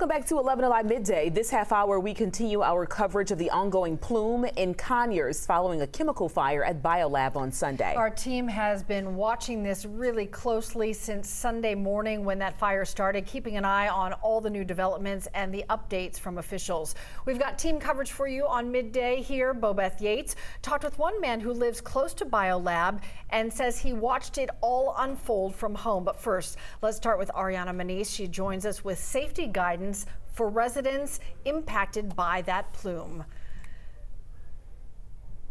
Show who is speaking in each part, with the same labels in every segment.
Speaker 1: Welcome back to 11 Alive Midday. This half hour, we continue our coverage of the ongoing plume in Conyers following a chemical fire at BioLab on Sunday.
Speaker 2: Our team has been watching this really closely since Sunday morning when that fire started, keeping an eye on all the new developments and the updates from officials. We've got team coverage for you on midday here. Bobeth Yates talked with one man who lives close to BioLab and says he watched it all unfold from home. But first, let's start with Ariana Maniz. She joins us with safety guidance for residents impacted by that plume.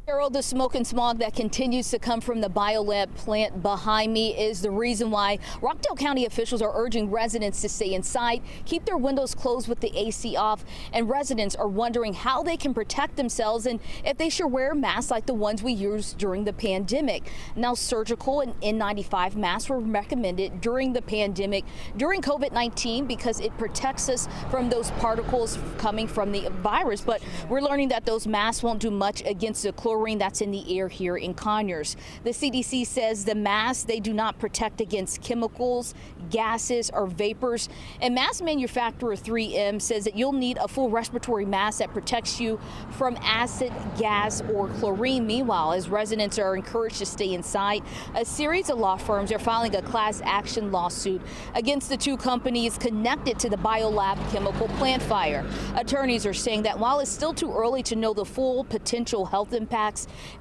Speaker 3: Carol, the smoke and smog that continues to come from the BioLab plant behind me is the reason why Rockdale County officials are urging residents to stay inside, keep their windows closed with the AC off, and residents are wondering how they can protect themselves and if they should wear masks like the ones we used during the pandemic. Now, surgical and N95 masks were recommended during the pandemic, during COVID-19, because it protects us from those particles coming from the virus. But we're learning that those masks won't do much against the chlorine that's in the air here in Conyers. The CDC says the masks, they do not protect against chemicals, gases, or vapors. And mask manufacturer 3M says that you'll need a full respiratory mask that protects you from acid, gas, or chlorine. Meanwhile, as residents are encouraged to stay inside, a series of law firms are filing a class action lawsuit against the two companies connected to the BioLab chemical plant fire. Attorneys are saying that while it's still too early to know the full potential health impact,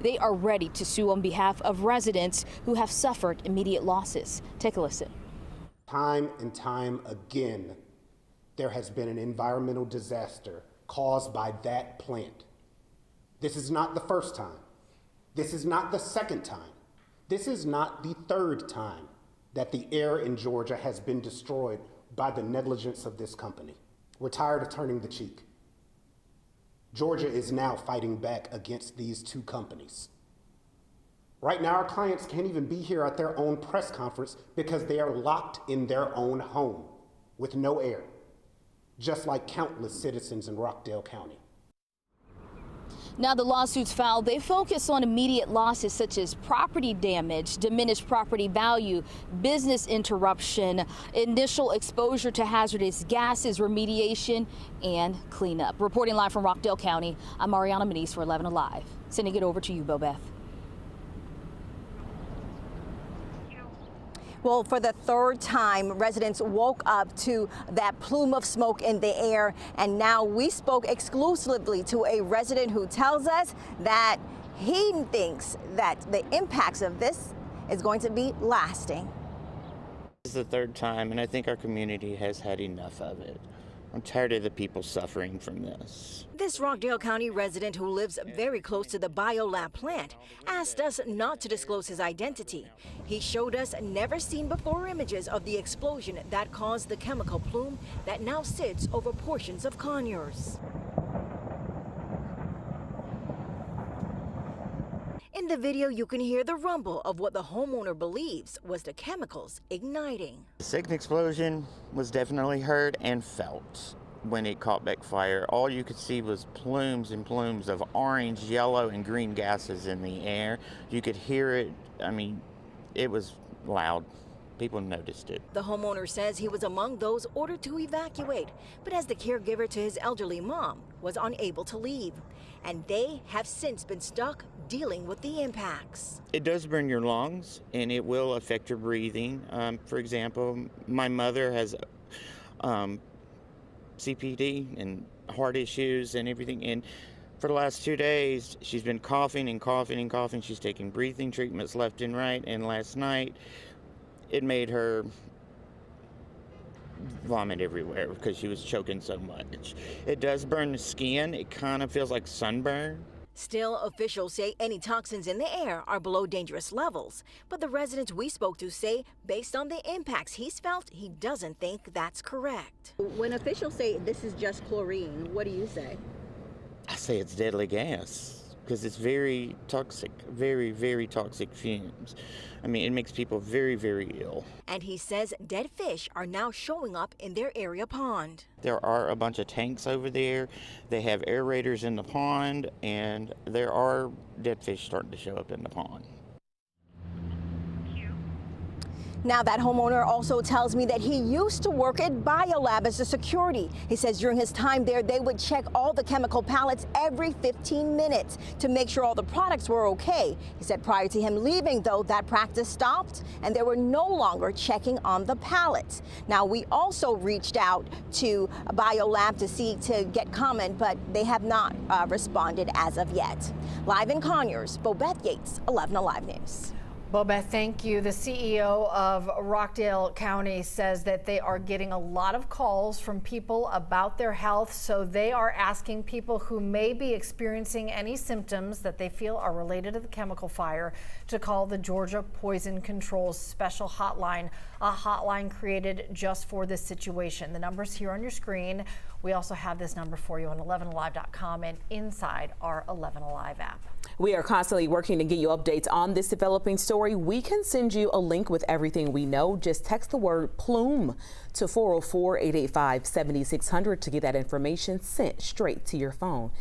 Speaker 3: they are ready to sue on behalf of residents who have suffered immediate losses. Take a listen.
Speaker 4: Time and time again, there has been an environmental disaster caused by that plant. This is not the first time. This is not the second time. This is not the third time that the air in Georgia has been destroyed by the negligence of this company. We're tired of turning the cheek. Georgia is now fighting back against these two companies. Right now, our clients can't even be here at their own press conference because they are locked in their own home with no air, just like countless citizens in Rockdale County.
Speaker 3: Now, the lawsuits filed, they focus on immediate losses such as property damage, diminished property value, business interruption, initial exposure to hazardous gases, remediation, and cleanup. Reporting live from Rockdale County, I'm Ariana Maniz for 11 Alive. Sending it over to you, Bobeth.
Speaker 5: Well, for the third time, residents woke up to that plume of smoke in the air, and now we spoke exclusively to a resident who tells us that he thinks that the impacts of this is going to be lasting.
Speaker 6: This is the third time, and I think our community has had enough of it. I'm tired of the people suffering from this.
Speaker 5: This Rockdale County resident who lives very close to the BioLab plant asked us not to disclose his identity. He showed us never seen before images of the explosion that caused the chemical plume that now sits over portions of Conyers. In the video, you can hear the rumble of what the homeowner believes was the chemicals igniting.
Speaker 6: The second explosion was definitely heard and felt when it caught back fire. All you could see was plumes and plumes of orange, yellow, and green gases in the air. You could hear it. I mean, it was loud. People noticed it.
Speaker 5: The homeowner says he was among those ordered to evacuate, but as the caregiver to his elderly mom, was unable to leave. And they have since been stuck dealing with the impacts.
Speaker 6: It does burn your lungs, and it will affect your breathing. For example, my mother has CPD and heart issues and everything, and for the last 2 days, she's been coughing and coughing and coughing. She's taking breathing treatments left and right, and last night, it made her vomit everywhere because she was choking so much. It does burn the skin. It kind of feels like sunburn.
Speaker 5: Still, officials say any toxins in the air are below dangerous levels. But the residents we spoke to say, based on the impacts he's felt, he doesn't think that's correct.
Speaker 7: When officials say this is just chlorine, what do you say?
Speaker 6: I say it's deadly gas because it's very toxic, very, very toxic fumes. I mean, it makes people very, very ill.
Speaker 5: And he says dead fish are now showing up in their area pond.
Speaker 6: There are a bunch of tanks over there. They have aerators in the pond, and there are dead fish starting to show up in the pond.
Speaker 5: Now, that homeowner also tells me that he used to work at BioLab as a security. He says during his time there, they would check all the chemical pallets every 15 minutes to make sure all the products were okay. He said prior to him leaving, though, that practice stopped and they were no longer checking on the pallets. Now, we also reached out to BioLab to get comment, but they have not responded as of yet. Live in Conyers, Bobeth Yates, 11 Alive News.
Speaker 2: Bobeth, thank you. The CEO of Rockdale County says that they are getting a lot of calls from people about their health, so they are asking people who may be experiencing any symptoms that they feel are related to the chemical fire to call the Georgia Poison Control Special Hotline, a hotline created just for this situation. The number's here on your screen. We also have this number for you on 11alive.com and inside our 11 Alive app.
Speaker 1: We are constantly working to get you updates on this developing story. We can send you a link with everything we know. Just text the word plume to 404-885-7600 to get that information sent straight to your phone.